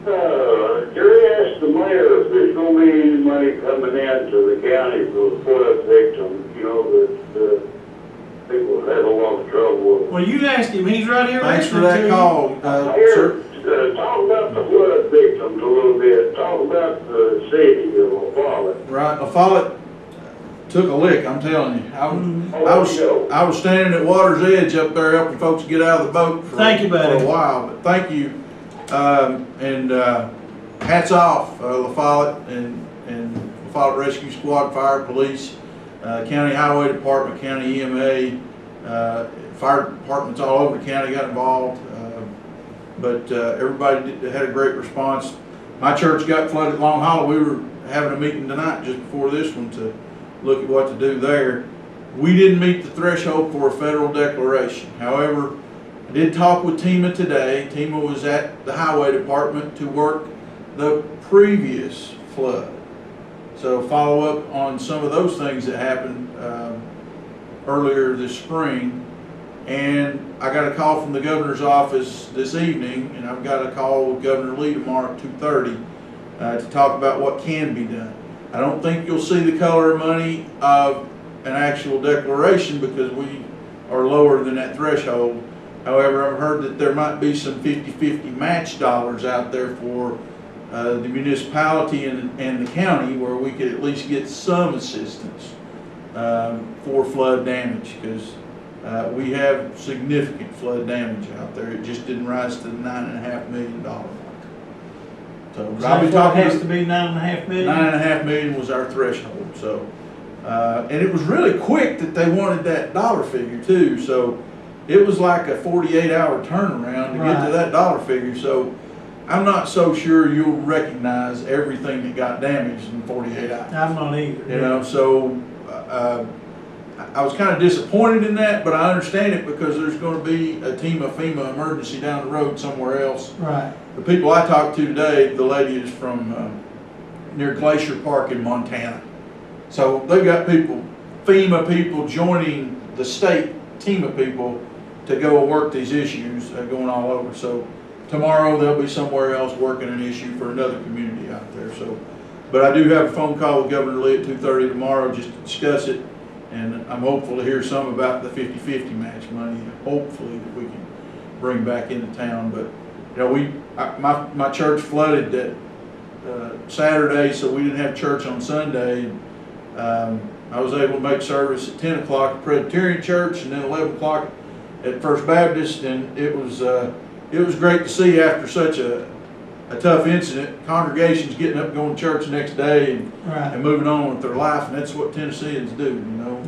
Speaker 4: Jerry asked the mayor if there's gonna be any money coming into the county for the flood victims, you know, that, people have a lot of trouble with.
Speaker 1: Well, you asked him, he's right here
Speaker 3: Thanks for
Speaker 1: listening to
Speaker 3: that
Speaker 1: you.
Speaker 3: call, sir.
Speaker 4: Talk about the flood victims a little bit, talk about the city of O'Fallon.
Speaker 3: Right, a Follett took a lick, I'm telling you.
Speaker 1: Mm-hmm.
Speaker 3: I was standing at water's edge up there helping folks get out of the boat for
Speaker 1: Thank you, buddy.
Speaker 3: a while, but thank you. Hats off, La Follette and La Follette Rescue Squad, Fire, Police, County Highway Department, County EMA, fire departments all over the county got involved. But everybody had a great response. My church got flooded at Long Hollow. We were having a meeting tonight just before this one to look at what to do there. We didn't meet the threshold for a federal declaration. However, I did talk with TEMA today. TEMA was at the highway department to work the previous flood. So follow up on some of those things that happened earlier this spring. And I got a call from the governor's office this evening, and I've got a call with Governor Lee tomorrow at 2:30 to talk about what can be done. I don't think you'll see the color of money of an actual declaration because we are lower than that threshold. However, I've heard that there might be some 50-50 match dollars out there for the municipality and the county where we could at least get some assistance for flood damage, because we have significant flood damage out there. It just didn't rise to the $9.5 million mark. So I'll be
Speaker 1: It
Speaker 3: talking
Speaker 1: has
Speaker 3: to
Speaker 1: to be 9.5 million.
Speaker 3: $9.5 million was our threshold. So, and it was really quick that they wanted that dollar figure too. So it was like a 48-hour turnaround to get
Speaker 1: Right.
Speaker 3: to that dollar figure. So I'm not so sure you'll recognize everything that got damaged in 48 hours.
Speaker 1: I'm not either.
Speaker 3: You know, so I was kind of disappointed in that, but I understand it because there's going to be a FEMA emergency down the road somewhere else.
Speaker 1: Right.
Speaker 3: The people I talked to today, the lady is from near Glacier Park in Montana. So they've got FEMA people joining the state TEMA people to go and work these issues going all over. So tomorrow they'll be somewhere else working an issue for another community out there. So, but I do have a phone call with Governor Lee at 2:30 tomorrow just to discuss it. And I'm hopeful to hear some about the 50-50 match money, hopefully that we can bring back into town. But you know, my church flooded that Saturday, so we didn't have church on Sunday. I was able to make service at 10 o'clock at Presbyterian Church and then 11 o'clock at First Baptist, and it was great to see after such a tough incident, congregations getting up and going to church the next day and
Speaker 1: Right.
Speaker 3: moving on with their life, and that's what Tennesseans do, you know.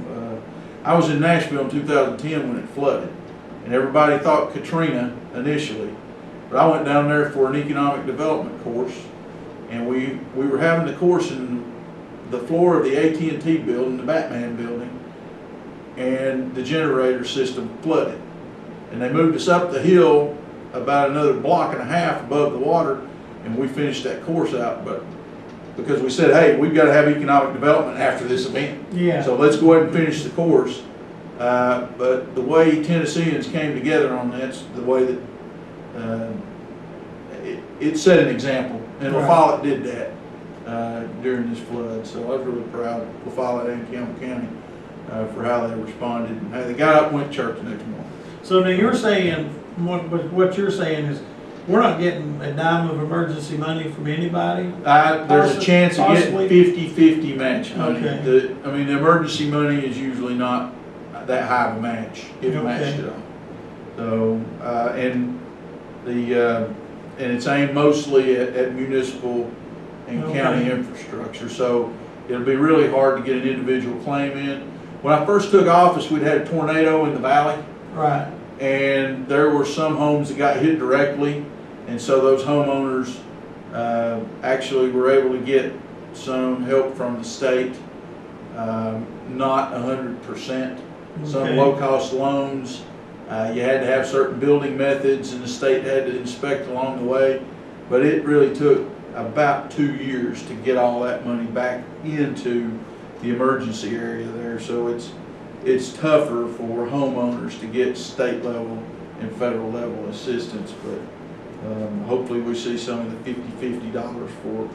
Speaker 3: I was in Nashville in 2010 when it flooded, and everybody thought Katrina initially, but I went down there for an economic development course, and we were having the course in the floor of the AT&T building, the Batman building, and the generator system flooded, and they moved us up the hill about another block and a half above the water, and we finished that course out. But because we said, hey, we've got to have economic development after this event,
Speaker 1: Yeah.
Speaker 3: so let's go ahead and finish the course. But the way Tennesseans came together on that's the way that it set an example, and La
Speaker 1: Right.
Speaker 3: Follette did that during this flood. So I was really proud of La Follette and Campbell County for how they responded and how they got up and went to church the next morning.
Speaker 1: So now you're saying, what you're saying is, we're not getting a dime of emergency money from anybody?
Speaker 3: There's a chance of getting
Speaker 1: Possibly.
Speaker 3: 50-50 match money.
Speaker 1: Okay.
Speaker 3: The emergency money is usually not that high of a match, if
Speaker 1: Okay.
Speaker 3: matched at all. So, and it's aimed mostly at municipal and
Speaker 1: Okay.
Speaker 3: county infrastructure. So it'll be really hard to get an individual claim in. When I first took office, we'd had a tornado in the valley,
Speaker 1: Right.
Speaker 3: and there were some homes that got hit directly, and so those homeowners actually were able to get some help from the state, not 100%. Some
Speaker 1: Okay.
Speaker 3: low-cost loans, you had to have certain building methods, and the state had to inspect along the way, but it really took about 2 years to get all that money back into the emergency area there, so it's tougher for homeowners to get state level and federal level assistance, but hopefully we see some of the $50 for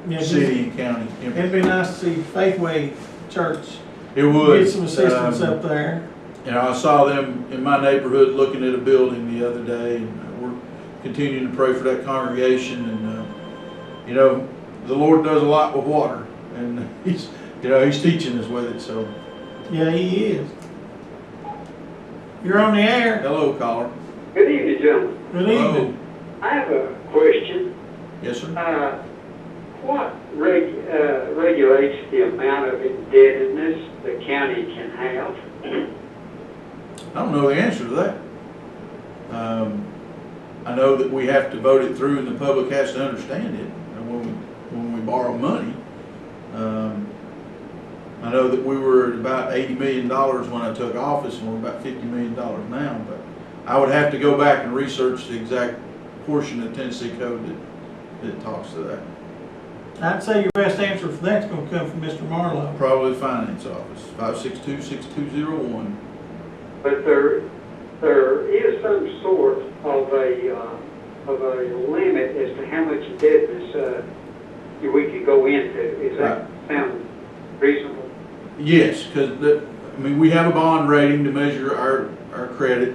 Speaker 1: Yeah,
Speaker 3: city and county.
Speaker 1: It'd be nice to see Faithway Church
Speaker 3: It would.
Speaker 1: get some assistance up there.
Speaker 3: You know, I saw them in my neighborhood looking at a building the other day, and we're continuing to pray for that congregation. And you know, the Lord does a lot with water, and He's teaching us with it. So,
Speaker 1: Yeah, he is. You're on the air.
Speaker 3: hello, caller.
Speaker 2: Good evening, gentlemen.
Speaker 1: Good
Speaker 3: Hello.
Speaker 1: evening.
Speaker 2: I have a question.
Speaker 3: Yes, sir.
Speaker 2: What regulates the amount of indebtedness the county can have?
Speaker 3: I don't know the answer to that. I know that we have to vote it through, and the public has to understand it. And when we borrow money, I know that we were at about $80 million when I took office, and we're about $50 million now. But I would have to go back and research the exact portion of the Tennessee Code that talks to that.
Speaker 1: I'd say your best answer for that's gonna come from Mr. Marlowe.
Speaker 3: Probably the finance office, 562-6201.
Speaker 2: But there is some sort of a limit as to how much indebtedness we could go into. Is that sound reasonable?
Speaker 3: Yes, because we have a bond rating to measure our credit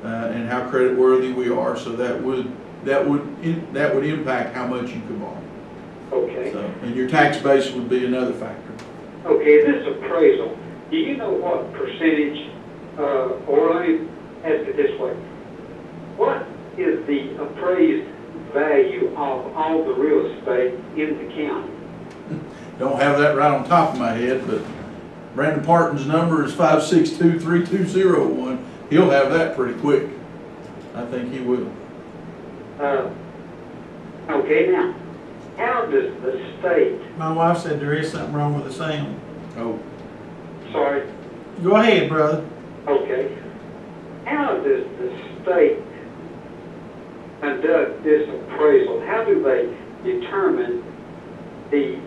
Speaker 3: and how credit worthy we are. So that would impact how much you could borrow.
Speaker 2: Okay.
Speaker 3: So, and your tax base would be another factor.
Speaker 2: Okay, this appraisal, do you know what percentage, or let me ask it this way. What is the appraised value of all the real estate in the county?
Speaker 3: Don't have that right on top of my head, but Brandon Parton's number is 562-3201. He'll have that pretty quick. I think he will.
Speaker 2: Okay, now, how does the state,
Speaker 1: My wife said there is something wrong with the sound.
Speaker 3: Oh,
Speaker 2: sorry,
Speaker 1: Go ahead, brother.
Speaker 2: okay, how does the state conduct this appraisal? How do they determine the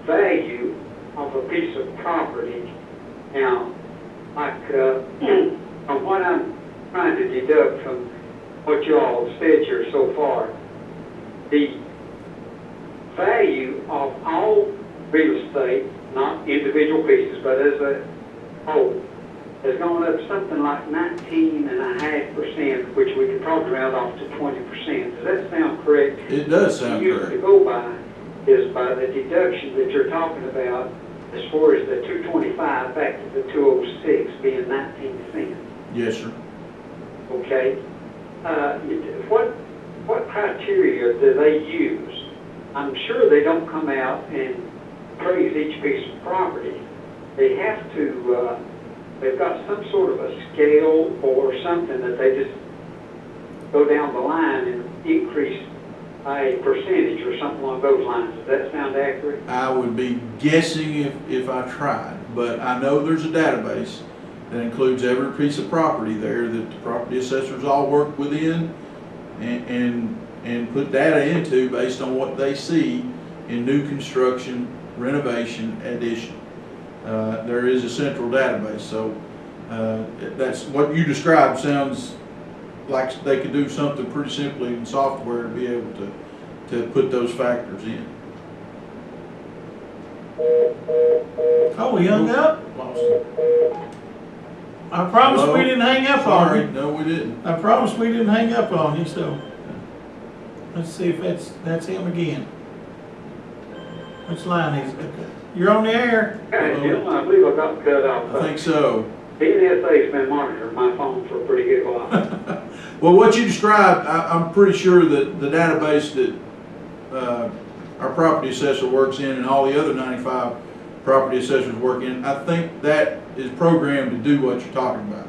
Speaker 2: value of a piece of property? Now, like, from what I'm trying to deduct from what you all said here so far, the value of all real estate, not individual pieces, but as a whole, has gone up something like 19.5%, which we could probably round off to 20%. Does that sound correct?
Speaker 3: it does sound
Speaker 2: Used to
Speaker 3: correct.
Speaker 2: go by is by the deduction that you're talking about as far as the 225 back to the 206 being 19 cents.
Speaker 3: Yes, sir.
Speaker 2: Okay? What criteria do they use? I'm sure they don't come out and appraise each piece of property. They have to, they've got some sort of a scale or something that they just go down the line and increase by a percentage or something along those lines. Does that sound accurate?
Speaker 3: I would be guessing if I tried, but I know there's a database that includes every piece of property there that the property assessors all work within and put data into based on what they see in new construction, renovation, addition. There is a central database, so that's what you described. Sounds like they could do something pretty simply in software to be able to put those factors in.
Speaker 1: Oh, we hung up?
Speaker 3: Lost it.
Speaker 1: I promise
Speaker 3: Hello?
Speaker 1: we didn't hang up on
Speaker 3: Sorry,
Speaker 1: you.
Speaker 3: no, we didn't.
Speaker 1: I promise we didn't hang up on you, so. Let's see if that's him again. Which line is it? Okay. You're on the air.
Speaker 2: Okay, gentlemen, I believe I got cut off.
Speaker 3: I think so.
Speaker 2: BNSA's been monitoring my phone for a pretty good while.
Speaker 3: Well, what you described, I'm pretty sure that the database that our property assessor works in and all the other 95 property assessors work in, I think that is programmed to do what you're talking about.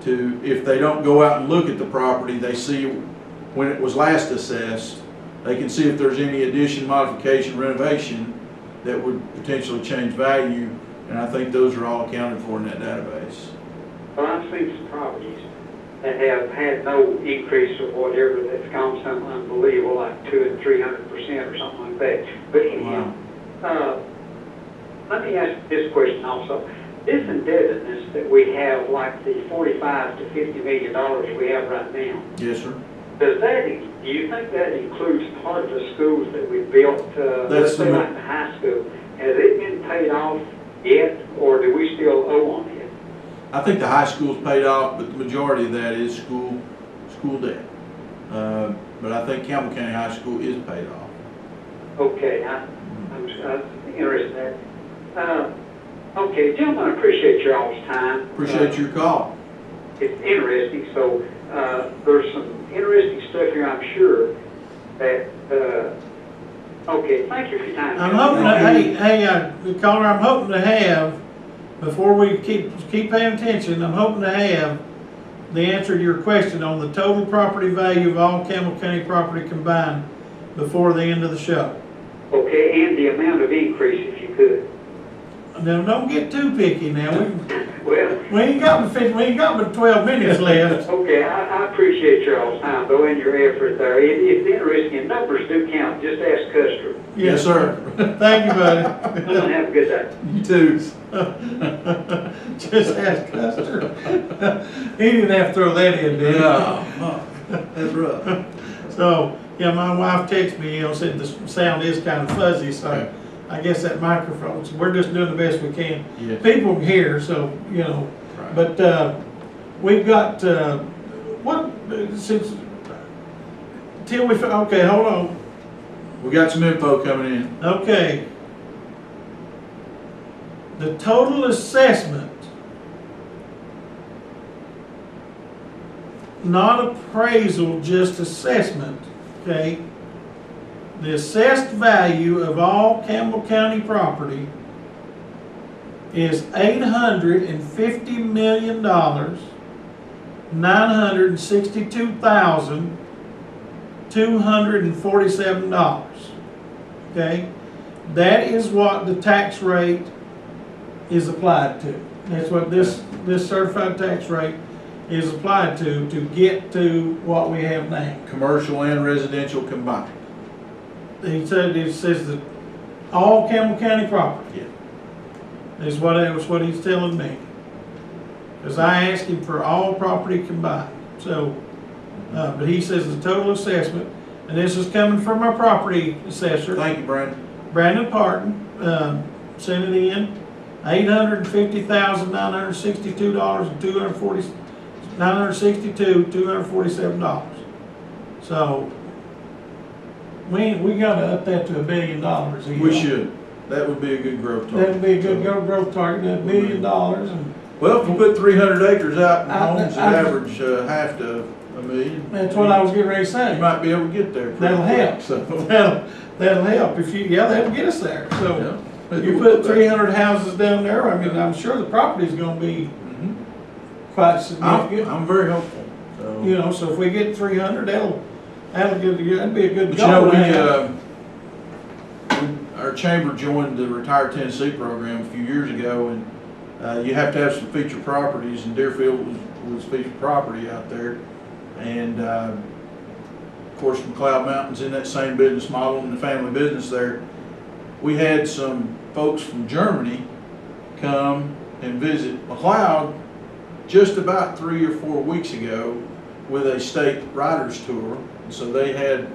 Speaker 3: If they don't go out and look at the property, they see when it was last assessed, they can see if there's any addition, modification, renovation that would potentially change value, and I think those are all accounted for in that database.
Speaker 2: Well, I've seen some properties that have had no increase or whatever that's gone something unbelievable, like 200% and 300% or something like that. But anyhow, let me ask this question also. This indebtedness that we have, like the 45 to 50 million dollars we have right now,
Speaker 3: Yes, sir.
Speaker 2: does that, do you think that includes part of the schools that we built, let's
Speaker 3: That's
Speaker 2: say
Speaker 3: the-
Speaker 2: like the high school? Has it been paid off yet, or do we still owe on it?
Speaker 3: I think the high school's paid off, but the majority of that is school debt. But I think Campbell County High School is paid off.
Speaker 2: Okay, I'm interested in that. Okay, gentlemen, I appreciate your all's time.
Speaker 3: Appreciate your call.
Speaker 2: It's interesting, so, there's some interesting stuff here, I'm sure, that, okay, thank you for your time.
Speaker 1: I'm hoping that, caller, I'm hoping to have, before we keep paying attention, I'm hoping to have the answer to your question on the total property value of all Campbell County property combined before the end of the show.
Speaker 2: Okay, and the amount of increase, if you could.
Speaker 1: Now, don't get too picky now.
Speaker 2: Well,
Speaker 1: We ain't got but 12 minutes left.
Speaker 2: okay, I appreciate your all's time, though, and your effort there. It's interesting, and numbers do count, just ask Custer.
Speaker 3: Yes, sir.
Speaker 1: Thank you, buddy.
Speaker 2: Well, have a good day.
Speaker 3: You too.
Speaker 1: Just ask Custer. He didn't have to throw that in, did he?
Speaker 3: Yeah. That's rough.
Speaker 1: So, yeah, my wife texted me, said the sound is kind of fuzzy, so I guess that microphone, so we're just doing the best we can.
Speaker 3: Yes.
Speaker 1: People can hear, so,
Speaker 3: Right.
Speaker 1: but, we've got, okay, hold on.
Speaker 3: We got some info coming in.
Speaker 1: Okay. The total assessment, not appraisal, just assessment, okay? The assessed value of all Campbell County property is $850,962,247. Okay? That is what the tax rate is applied to. That's what this certified tax rate is applied to get to what we have now.
Speaker 3: Commercial and residential combined.
Speaker 1: He said, it says that all Campbell County property.
Speaker 3: Yeah.
Speaker 1: Is what he's telling me. Because I asked him for all property combined. So, but he says the total assessment, and this is coming from our property assessor,
Speaker 3: Thank you, Brandon.
Speaker 1: Brandon Parton, sent it in, $850,962,247. So, we gotta up that to $1 billion.
Speaker 3: We should. That would be a good growth target.
Speaker 1: That'd be a good growth target, $1 billion, and
Speaker 3: Well, if you put 300 acres out in homes that
Speaker 1: I-
Speaker 3: average half to $1 million.
Speaker 1: that's what I was getting ready to say.
Speaker 3: You might be able to get there. pretty
Speaker 1: That'll
Speaker 3: quick,
Speaker 1: help.
Speaker 3: So.
Speaker 1: That'll help if that'll get us there. So
Speaker 3: Yeah.
Speaker 1: you put 300 houses down there, I mean, I'm sure the property's gonna be
Speaker 3: Mhm.
Speaker 1: quite significant.
Speaker 3: I'm very hopeful. So.
Speaker 1: So if we get 300, that'd be a good
Speaker 3: But
Speaker 1: goal. to have.
Speaker 3: our chamber joined the Retired Tennessee program a few years ago, and you have to have some featured properties, and Deerfield was featured property out there. And of course, McLeod Mountain's in that same business model and the family business there. We had some folks from Germany come and visit McLeod just about 3 or 4 weeks ago with a state writers tour. And so they had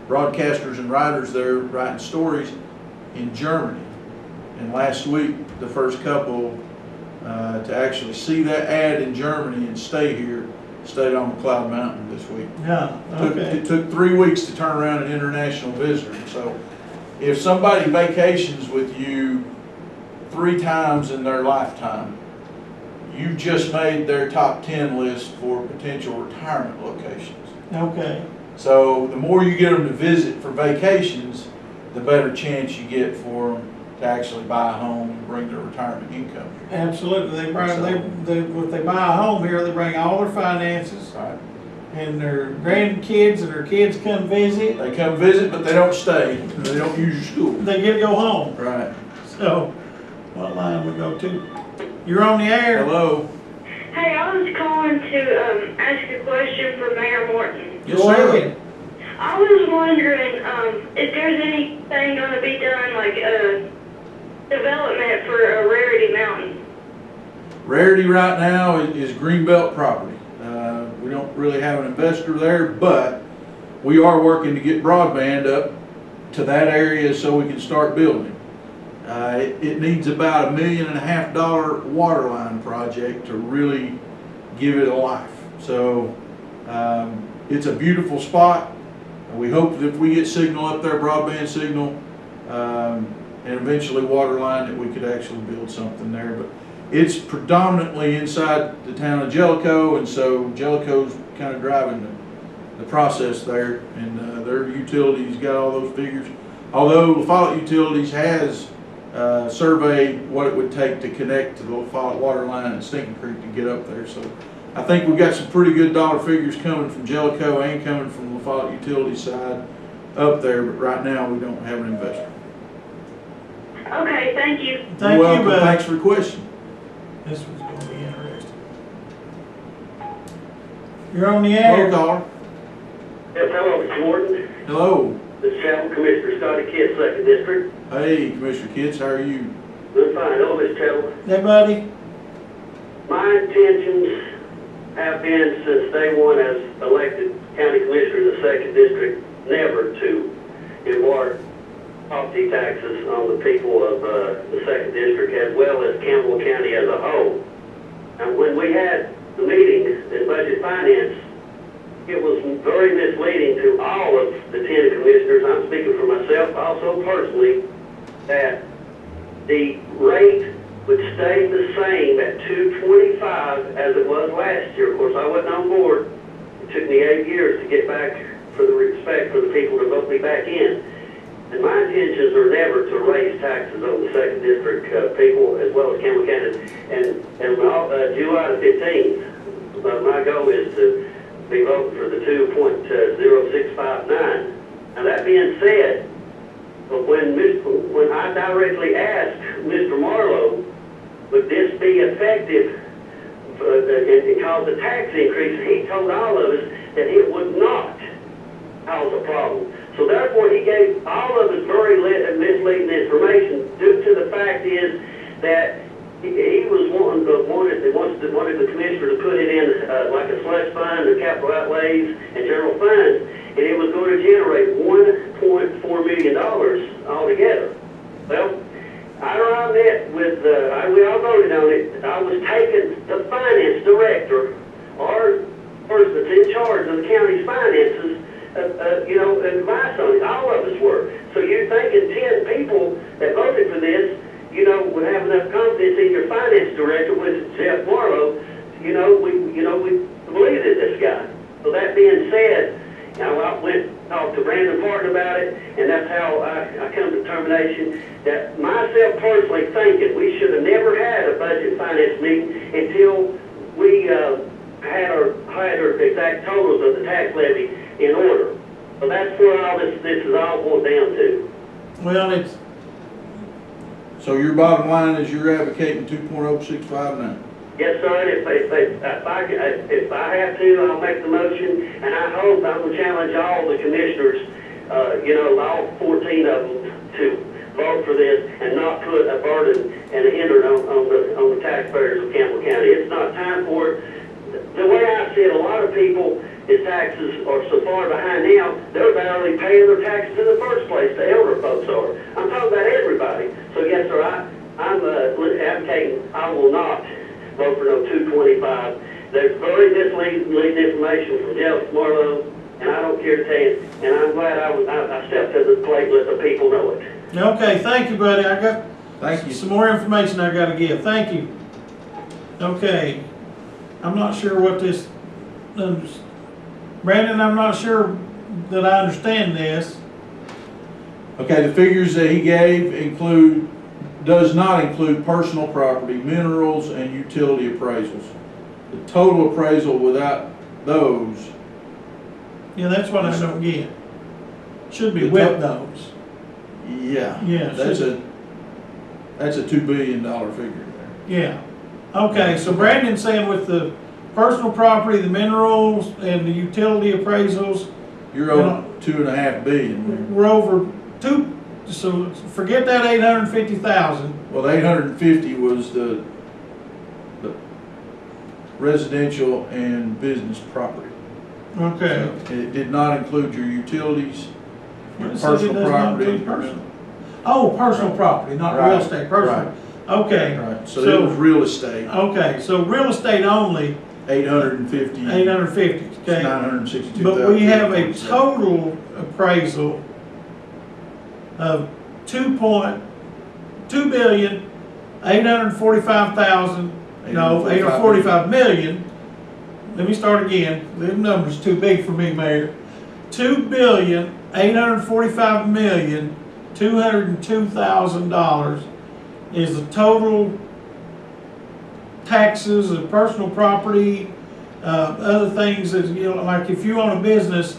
Speaker 3: broadcasters and writers there writing stories in Germany. And last week, the first couple to actually see that ad in Germany and stay here stayed on McLeod Mountain this week.
Speaker 1: Yeah, okay.
Speaker 3: It took 3 weeks to turn around an international visitor. So if somebody vacations with you 3 times in their lifetime, you just made their top 10 list for potential retirement locations.
Speaker 1: Okay,
Speaker 3: So the more you get them to visit for vacations, the better chance you get for them to actually buy a home and bring their retirement income here.
Speaker 1: absolutely. If they buy a home here, they bring all their finances
Speaker 3: Right.
Speaker 1: and their grandkids and their kids come visit.
Speaker 3: They come visit, but they don't stay. They don't use your school.
Speaker 1: They get to go home.
Speaker 3: Right.
Speaker 1: So, what line we go to? You're on the air.
Speaker 3: Hello.
Speaker 5: Hey, I was calling to ask a question for Mayor Morton.
Speaker 3: Yes,
Speaker 1: Go
Speaker 3: sir.
Speaker 1: ahead.
Speaker 5: I was wondering if there's anything going to be done, like development for Rarity Mountain?
Speaker 3: Rarity right now is Greenbelt property. We don't really have an investor there, but we are working to get broadband up to that area so we can start building. It needs about $1.5 million water line project to really give it a life. So it's a beautiful spot. We hope that if we get signal up there, broadband signal, and eventually water line, that we could actually build something there. But it's predominantly inside the town of Jellicoe, and so Jellicoe's kind of driving the process there, and their utilities got all those figures. Although La Follette Utilities has surveyed what it would take to connect to the La Follette water line at Stinking Creek to get up there. So I think we've got some pretty good dollar figures coming from Jellicoe and coming from La Follette Utilities side up there, but right now we don't have an investor.
Speaker 5: Okay, thank you.
Speaker 1: Thank
Speaker 3: You're welcome.
Speaker 1: you, bud.
Speaker 3: Thanks for the question.
Speaker 1: This one's gonna be interesting. You're on the
Speaker 3: Hello,
Speaker 1: air.
Speaker 3: caller.
Speaker 6: Yes, hello, Mr. Morton.
Speaker 3: Hello.
Speaker 6: This is Chapel Commissioner Scotty Kidd, Second District.
Speaker 3: Hey, Commissioner Kitts, how are you?
Speaker 6: Doing fine. Hello, Mr. Chapel.
Speaker 1: Hey, buddy.
Speaker 6: My intentions have been since day one as elected county commissioner of the Second District, never to impart property taxes on the people of the Second District as well as Campbell County as a whole. And when we had the meeting in Budget Finance, it was very misleading to all of the 10 commissioners, I'm speaking for myself also personally, that the rate would stay the same at $2.25 as it was last year. Of course, I wasn't on board. It took me 8 years to get back for the respect for the people to vote me back in. And my intentions are never to raise taxes on the Second District people as well as Campbell County. And July the 15th, my goal is to be voting for the 2.0659. Now that being said, when I directly asked Mr. Marlowe, would this be effective and cause a tax increase, he told all of us that it would not cause a problem. So therefore, he gave all of us very misleading information. Due to the fact is that he was wanted the commissioner to put it in like a slush fund, or capital outlays, and general funds, and it was going to generate $1.4 million altogether. Well, after I met with, we all voted on it. I was taking the finance director, or person that's in charge of the county's finances, advice on it. All of us were. So you're thinking 10 people that voted for this, would have enough confidence in your finance director, which is Jeff Marlowe, we believed in this guy. So that being said, I went and talked to Brandon Parton about it, and that's how I come to the determination that myself personally thinking we should have never had a budget finance meeting until we had our exact totals of the tax levy in order. So that's where all this is all boiled down to.
Speaker 1: Well, it's,
Speaker 3: So your bottom line is you're advocating 2.0659.
Speaker 6: Yes, sir. If I have to, I'll make the motion, and I hope I will challenge all the commissioners, all 14 of them, to vote for this and not put a burden and a hindrance on the taxpayers of Campbell County. It's not time for it. The way I see it, a lot of people, his taxes are so far behind now, they're barely paying their taxes in the first place. The elder folks are. I'm talking about everybody. So yes, sir, I'm advocating I will not vote for no 225. There's very misleading information from Jeff Marlowe, and I don't care to tell you. And I'm glad I stepped to the plate and let the people know it.
Speaker 1: okay, thank you, buddy. I got
Speaker 3: Thank you.
Speaker 1: some more information I gotta give. Thank you. Okay, I'm not sure what this, Brandon, I'm not sure that I understand this.
Speaker 3: Okay, the figures that he gave does not include personal property, minerals, and utility appraisals. The total appraisal without those,
Speaker 1: Yeah, that's what I don't get. Should be
Speaker 3: The
Speaker 1: with
Speaker 3: top-
Speaker 1: those.
Speaker 3: yeah.
Speaker 1: Yeah,
Speaker 3: That's a $2 billion figure there.
Speaker 1: Yeah. Okay, so Brandon's saying with the personal property, the minerals, and the utility appraisals,
Speaker 3: You're over $2.5 billion.
Speaker 1: we're over so forget that 850,000.
Speaker 3: Well, the 850 was the residential and business property.
Speaker 1: Okay.
Speaker 3: It did not include your utilities, your
Speaker 1: It says it
Speaker 3: personal
Speaker 1: does not
Speaker 3: property.
Speaker 1: include personal. Oh, personal property, not real
Speaker 3: Right,
Speaker 1: estate, personal. Okay.
Speaker 3: Right, so it was real estate,
Speaker 1: Okay, so real estate only,
Speaker 3: 850.
Speaker 1: 850, okay?
Speaker 3: 962,000.
Speaker 1: But we have a total appraisal of 2,845,000, no, 845 million. Let me start again, the number's too big for me, Mayor. 2,845,202,000 is the total taxes of personal property, other things that, you know, like if you own a business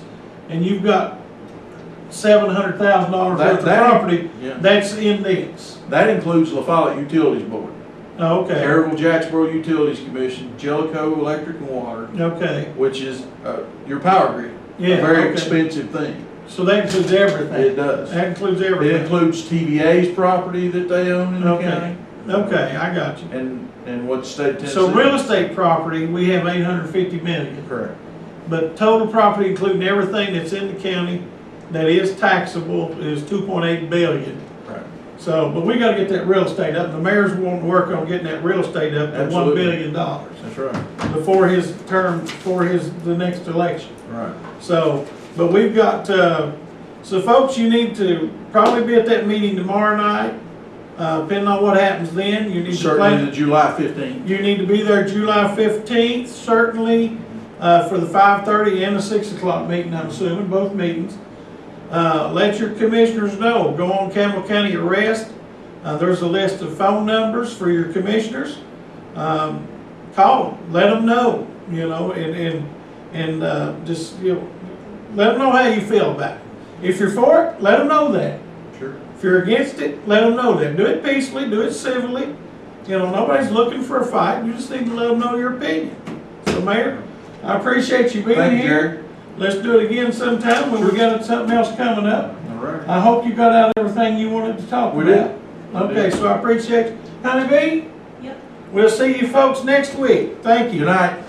Speaker 1: and you've got $700,000 worth of property,
Speaker 3: Yeah.
Speaker 1: that's in this.
Speaker 3: That includes La Follette Utilities Board,
Speaker 1: Okay,
Speaker 3: Caryville Jacksboro Utilities Commission, Jellicoe Electric and Water,
Speaker 1: okay,
Speaker 3: which is your power grid.
Speaker 1: yeah,
Speaker 3: A very
Speaker 1: okay.
Speaker 3: expensive thing.
Speaker 1: So that includes everything?
Speaker 3: It does.
Speaker 1: That includes
Speaker 3: It
Speaker 1: everything?
Speaker 3: includes TVA's property that they own in the
Speaker 1: Okay.
Speaker 3: county.
Speaker 1: Okay, I got you.
Speaker 3: And what state Tennessee.
Speaker 1: So real estate property, we have 850 million,
Speaker 3: Correct.
Speaker 1: but total property, including everything that's in the county that is taxable, is 2.8 billion.
Speaker 3: Right.
Speaker 1: So, but we gotta get that real estate up, the mayor's wanting to work on getting that real estate up to $1
Speaker 3: Absolutely.
Speaker 1: billion
Speaker 3: That's right.
Speaker 1: before his term, before the next election.
Speaker 3: Right.
Speaker 1: So, but we've got, so folks, you need to probably be at that meeting tomorrow night, depending on what happens then, you need to
Speaker 3: Certainly
Speaker 1: plan.
Speaker 3: the July 15th.
Speaker 1: You need to be there July 15th, certainly, for the 5:30 and the 6 o'clock meeting, I'm assuming, both meetings. Let your commissioners know, go on Campbell County Arrest, there's a list of phone numbers for your commissioners. Call them, let them know, you know, and just, you know, let them know how you feel about it. If you're for it, let them know that.
Speaker 3: Sure.
Speaker 1: If you're against it, let them know that. Do it peacefully, do it civilly. You know, nobody's looking for a fight. You just need to let them know your opinion. So, Mayor, I appreciate you being
Speaker 3: Thank you,
Speaker 1: here.
Speaker 3: Jerry.
Speaker 1: Let's do it again sometime when we got something else coming up.
Speaker 3: All right.
Speaker 1: I hope you got out everything you wanted to talk
Speaker 3: We
Speaker 1: about.
Speaker 3: did.
Speaker 1: Okay, so I appreciate you. Honey Bee?
Speaker 7: Yep.
Speaker 1: We'll see you folks next week. Thank you.
Speaker 3: Good night.